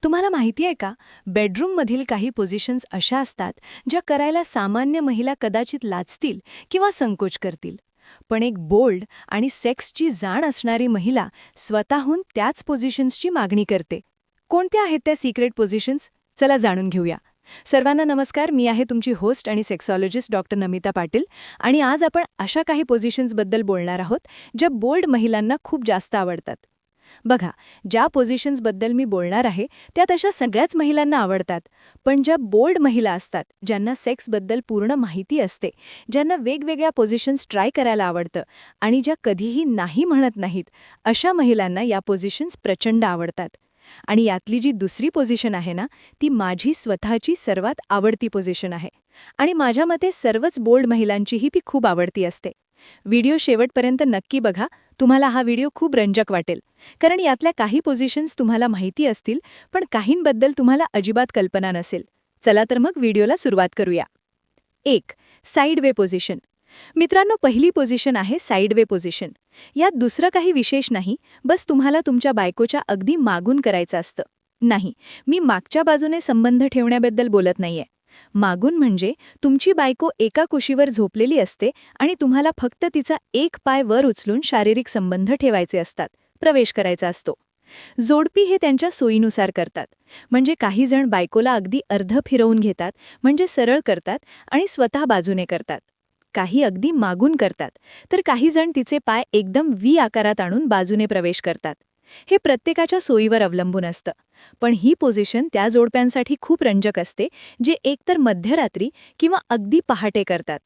तुम्हाला माहिती आहे का, बेडरूममधील काही पोझिशन्स अशा असतात ज्या करायला सामान्य महिला कदाचित लाजतील किंवा संकोच करतील. पण एक बोल्ड आणि सेक्सची जाण असणारी महिला स्वतःहून त्याच पोझिशन्सची मागणी करते. कोणत्या आहेत त्या सिक्रेट पोझिशन्स? चला जाणून घेऊया. सर्वांना नमस्कार, मी आहे तुमची होस्ट आणि सेक्सॉलॉजिस्ट डॉक्टर नमिता पाटील. आणि आज आपण अशा काही पोझिशन्सबद्दल बोलणार आहोत ज्या बोल्ड महिलांना खूप जास्त आवडतात. बघा, ज्या पोझिशन्सबद्दल मी बोलणार आहे त्या तशा सगळ्याच महिलांना आवडतात, पण ज्या बोल्ड महिला असतात, ज्यांना सेक्सबद्दल पूर्ण माहिती असते, ज्यांना वेगवेगळ्या पोझिशन्स ट्राय करायला आवडतं आणि ज्या कधीही नाही म्हणत नाहीत, अशा महिलांना या पोझिशन्स प्रचंड आवडतात. आणि यातली जी दुसरी पोझिशन आहे ना, ती माझी स्वतःची सर्वात आवडती पोझिशन आहे. आणि माझ्या मते सर्वच बोल्ड महिलांचीही ती खूप आवडती असते. व्हिडिओ शेवटपर्यंत नक्की बघा, तुम्हाला हा व्हिडिओ खूप रंजक वाटेल. कारण यातल्या काही पोझिशन्स तुम्हाला माहिती असतील, पण काहींबद्दल तुम्हाला अजिबात कल्पना नसेल. चला तर मग व्हिडिओला सुरुवात करूया. 1. साईडवे पोझिशन. मित्रांनो, पहिली पोझिशन आहे साईडवे पोझिशन. यात दुसरं काही विशेष नाही, बस तुम्हाला तुमच्या बायकोच्या अगदी मागून करायचं असतं. नाही, मी मागच्या बाजूने संबंध ठेवण्याबद्दल बोलत नाहीये. मागून म्हणजे तुमची बायको एका कुशीवर झोपलेली असते आणि तुम्हाला फक्त तिचा एक पाय वर उचलून शारीरिक संबंध ठेवायचे असतात, प्रवेश करायचा असतो. जोडपी हे त्यांच्या सोयीनुसार करतात. म्हणजे काही जण बायकोला अगदी अर्ध फिरवून घेतात, म्हणजे सरळ करतात आणि स्वतः बाजूने करतात. काही अगदी मागून करतात, तर काही जण तिचे पाय एकदम व्ही आकारात आणून बाजूने प्रवेश करतात. हे प्रत्येकाच्या सोयीवर अवलंबून असतं. पण ही पोझिशन त्या जोडप्यांसाठी खूप रंजक असते, जे एकतर मध्यरात्री किंवा अगदी पहाटे करतात.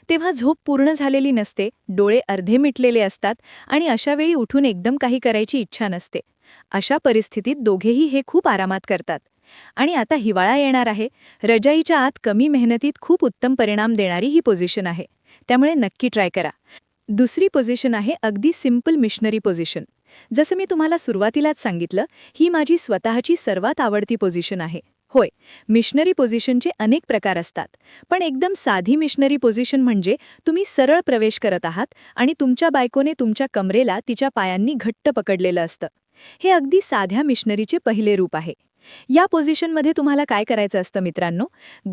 तेव्हा झोप पूर्ण झालेली नसते, डोळे अर्धे मिटलेले असतात आणि अशावेळी उठून एकदम काही करायची इच्छा नसते. अशा परिस्थितीत दोघेही हे खूप आरामात करतात. आणि आता हिवाळा येणार आहे. रजाईच्या आत कमी मेहनतीत खूप उत्तम परिणाम देणारी ही पोझिशन आहे. त्यामुळे नक्की ट्राय करा. दुसरी पोझिशन आहे अगदी सिंपल मिशनरी पोझिशन. जसं मी तुम्हाला सुरुवातीलाच सांगितलं, ही माझी स्वतःची सर्वात आवडती पोझिशन आहे. होय, मिशनरी पोझिशनचे अनेक प्रकार असतात, पण एकदम साधी मिशनरी पोझिशन म्हणजे तुम्ही सरळ प्रवेश करत आहात आणि तुमच्या बायकोने तुमच्या कमरेला तिच्या पायांनी घट्ट पकडलेलं असतं. हे अगदी साध्या मिशनरीचे पहिले रूप आहे. या पोझिशनमध्ये तुम्हाला काय करायचं असतं मित्रांनो?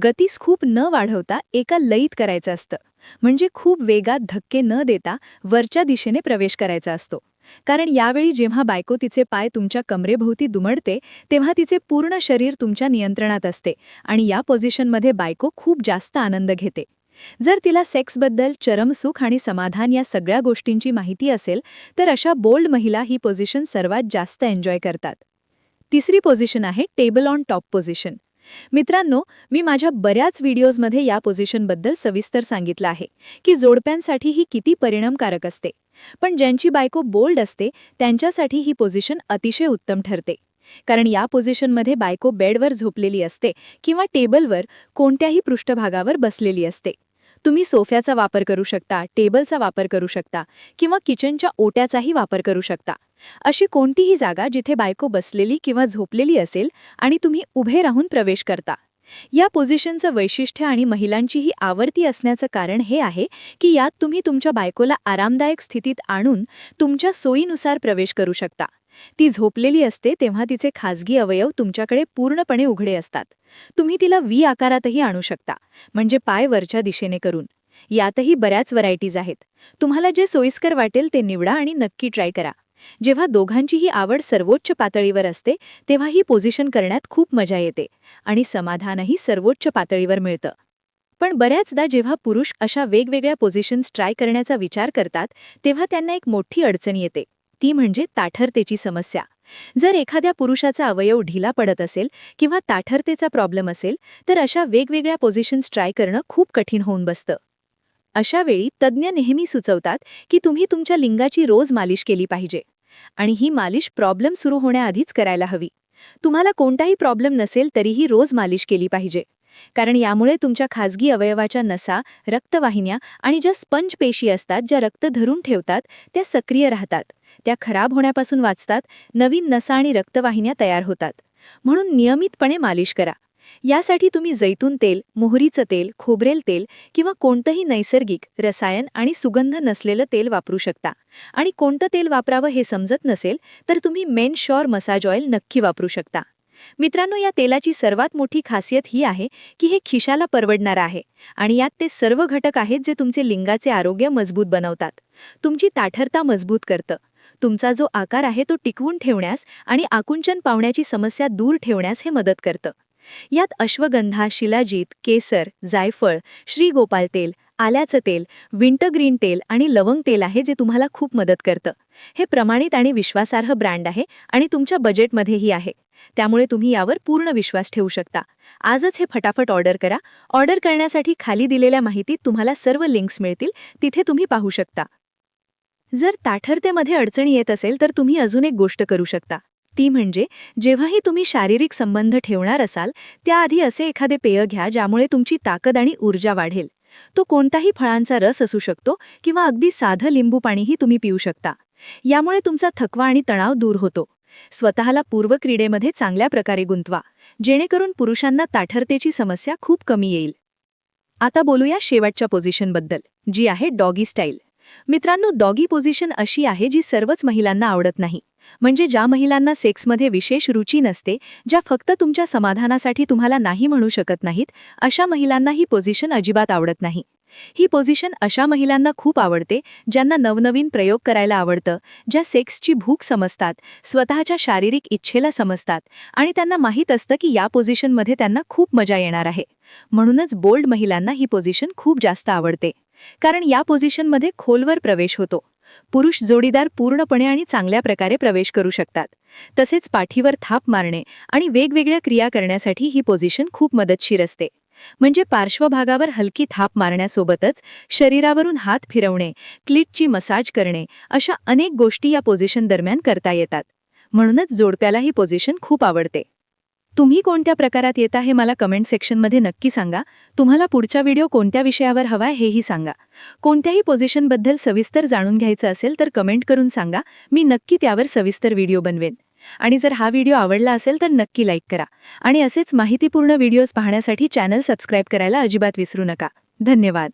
गतीस खूप न वाढवता एका लयीत करायचं असतं. म्हणजे खूप वेगात धक्के न देता वरच्या दिशेने प्रवेश करायचा असतो. कारण यावेळी जेव्हा बायको तिचे पाय तुमच्या कमरेभोवती दुमडते, तेव्हा तिचे पूर्ण शरीर तुमच्या नियंत्रणात असते आणि या पोझिशनमध्ये बायको खूप जास्त आनंद घेते. जर तिला सेक्सबद्दल चरमसुख आणि समाधान या सगळ्या गोष्टींची माहिती असेल, तर अशा बोल्ड महिला ही पोझिशन सर्वात जास्त एन्जॉय करतात. तिसरी पोझिशन आहे टेबल ऑन टॉप पोझिशन. मित्रांनो, मी माझ्या बऱ्याच व्हिडिओजमध्ये या पोझिशनबद्दल सविस्तर सांगितलं आहे की जोडप्यांसाठी ही किती परिणामकारक असते. पण ज्यांची बायको बोल्ड असते त्यांच्यासाठी ही पोझिशन अतिशय उत्तम ठरते. कारण या पोझिशनमध्ये बायको बेडवर झोपलेली असते किंवा टेबलवर कोणत्याही पृष्ठभागावर बसलेली असते. तुम्ही सोफ्याचा वापर करू शकता, टेबलचा वापर करू शकता किंवा किचनच्या ओट्याचाही वापर करू शकता. अशी कोणतीही जागा जिथे बायको बसलेली किंवा झोपलेली असेल आणि तुम्ही उभे राहून प्रवेश करता. या पोझिशनचं वैशिष्ट्य आणि महिलांचीही आवडती असण्याचं कारण हे आहे की यात तुम्ही तुमच्या बायकोला आरामदायक स्थितीत आणून तुमच्या सोयीनुसार प्रवेश करू शकता. ती झोपलेली असते तेव्हा तिचे खाजगी अवयव तुमच्याकडे पूर्णपणे उघडे असतात. तुम्ही तिला व्ही आकारातही आणू शकता, म्हणजे पाय वरच्या दिशेने करून. यातही बऱ्याच व्हरायटीज आहेत. तुम्हाला जे सोयीस्कर वाटेल ते निवडा आणि नक्की ट्राय करा. जेव्हा दोघांचीही आवड सर्वोच्च पातळीवर असते, तेव्हा ही पोझिशन करण्यात खूप मजा येते आणि समाधानही सर्वोच्च पातळीवर मिळतं. पण बऱ्याचदा जेव्हा पुरुष अशा वेगवेगळ्या पोझिशन्स ट्राय करण्याचा विचार करतात, तेव्हा त्यांना एक मोठी अडचण येते. ती म्हणजे ताठरतेची समस्या. जर एखाद्या पुरुषाचा अवयव ढिला पडत असेल किंवा ताठरतेचा प्रॉब्लेम असेल, तर अशा वेगवेगळ्या पोझिशन्स ट्राय करणं खूप कठीण होऊन बसतं. अशा वेळी तज्ज्ञ नेहमी सुचवतात की तुम्ही तुमच्या लिंगाची रोज मालिश केली पाहिजे. आणि ही मालिश प्रॉब्लेम सुरू होण्याआधीच करायला हवी. तुम्हाला कोणताही प्रॉब्लेम नसेल तरीही रोज मालिश केली पाहिजे. कारण यामुळे तुमच्या खाजगी अवयवाच्या नसा, रक्तवाहिन्या आणि ज्या स्पंज पेशी असतात, ज्या रक्त धरून ठेवतात, त्या सक्रिय राहतात. त्या खराब होण्यापासून वाचतात, नवीन नसा आणि रक्तवाहिन्या तयार होतात. म्हणून नियमितपणे मालिश करा. यासाठी तुम्ही जैतून तेल, मोहरीचं तेल, खोबरेल तेल किंवा कोणतंही नैसर्गिक, रसायन आणि सुगंध नसलेलं तेल वापरू शकता. आणि कोणतं तेल वापरावं हे समजत नसेल तर तुम्ही मेन शॉर मसाज ऑइल नक्की वापरू शकता. मित्रांनो, या तेलाची सर्वात मोठी खासियत ही आहे की हे खिशाला परवडणारं आहे आणि यात ते सर्व घटक आहेत जे तुमचे लिंगाचे आरोग्य मजबूत बनवतात. तुमची ताठरता मजबूत करतं. तुमचा जो आकार आहे तो टिकवून ठेवण्यास आणि आकुंचन पावण्याची समस्या दूर ठेवण्यास हे मदत करतं. यात अश्वगंधा, शिलाजीत, केसर, जायफळ, श्रीगोपाल तेल, आल्याचं तेल, विंटरग्रीन तेल आणि लवंग तेल आहे जे तुम्हाला खूप मदत करतं. हे प्रमाणित आणि विश्वासार्ह ब्रँड आहे आणि तुमच्या बजेटमध्येही आहे. त्यामुळे तुम्ही यावर पूर्ण विश्वास ठेवू शकता. आजच हे फटाफट ऑर्डर करा. ऑर्डर करण्यासाठी खाली दिलेल्या माहितीत तुम्हाला सर्व लिंक्स मिळतील, तिथे तुम्ही पाहू शकता. जर ताठरतेमध्ये अडचणी येत असेल तर तुम्ही अजून एक गोष्ट करू शकता. ती म्हणजे जेव्हाही तुम्ही शारीरिक संबंध ठेवणार असाल त्याआधी असे एखादे पेय घ्या ज्यामुळे तुमची ताकद आणि ऊर्जा वाढेल. तो कोणताही फळांचा रस असू शकतो किंवा अगदी साधं लिंबू पाणीही तुम्ही पिऊ शकता. यामुळे तुमचा थकवा आणि तणाव दूर होतो. स्वतःला पूर्वक्रीडेमध्ये चांगल्या प्रकारे गुंतवा, जेणेकरून पुरुषांना ताठरतेची समस्या खूप कमी येईल. आता बोलूया शेवटच्या पोझिशनबद्दल, जी आहे डॉगी स्टाईल. मित्रांनो, डॉगी पोझिशन अशी आहे जी सर्वच महिलांना आवडत नाही. म्हणजे ज्या महिलांना सेक्समध्ये विशेष रुची नसते, ज्या फक्त तुमच्या समाधानासाठी तुम्हाला नाही म्हणू शकत नाहीत, अशा महिलांना ही पोझिशन अजिबात आवडत नाही. ही पोझिशन अशा महिलांना खूप आवडते ज्यांना नवनवीन प्रयोग करायला आवडतं, ज्या सेक्सची भूक समजतात, स्वतःच्या शारीरिक इच्छेला समजतात आणि त्यांना माहीत असतं की या पोझिशनमध्ये त्यांना खूप मजा येणार आहे. म्हणूनच बोल्ड महिलांना ही पोझिशन खूप जास्त आवडते, कारण या पोझिशनमध्ये खोलवर प्रवेश होतो. पुरुष जोडीदार पूर्णपणे आणि चांगल्या प्रकारे प्रवेश करू शकतात. तसेच पाठीवर थाप मारणे आणि वेगवेगळ्या क्रिया करण्यासाठी ही पोझिशन खूप मदतशीर असते. म्हणजे पार्श्वभागावर हलकी थाप मारण्यासोबतच शरीरावरून हात फिरवणे, क्लिटची मसाज करणे अशा अनेक गोष्टी या पोझिशन दरम्यान करता येतात. म्हणूनच जोडप्याला ही पोझिशन खूप आवडते. तुम्ही कोणत्या प्रकारात येता हे मला कमेंट सेक्शनमध्ये नक्की सांगा. तुम्हाला पुढचा व्हिडिओ कोणत्या विषयावर हवाय हेही सांगा. कोणत्याही पोझिशनबद्दल सविस्तर जाणून घ्यायचं असेल तर कमेंट करून सांगा. मी नक्की त्यावर सविस्तर व्हिडिओ बनवेन. आणि जर हा व्हिडिओ आवडला असेल तर नक्की लाईक करा आणि असेच माहितीपूर्ण व्हिडिओज पाहण्यासाठी चॅनल सबस्क्राईब करायला अजिबात विसरू नका. धन्यवाद.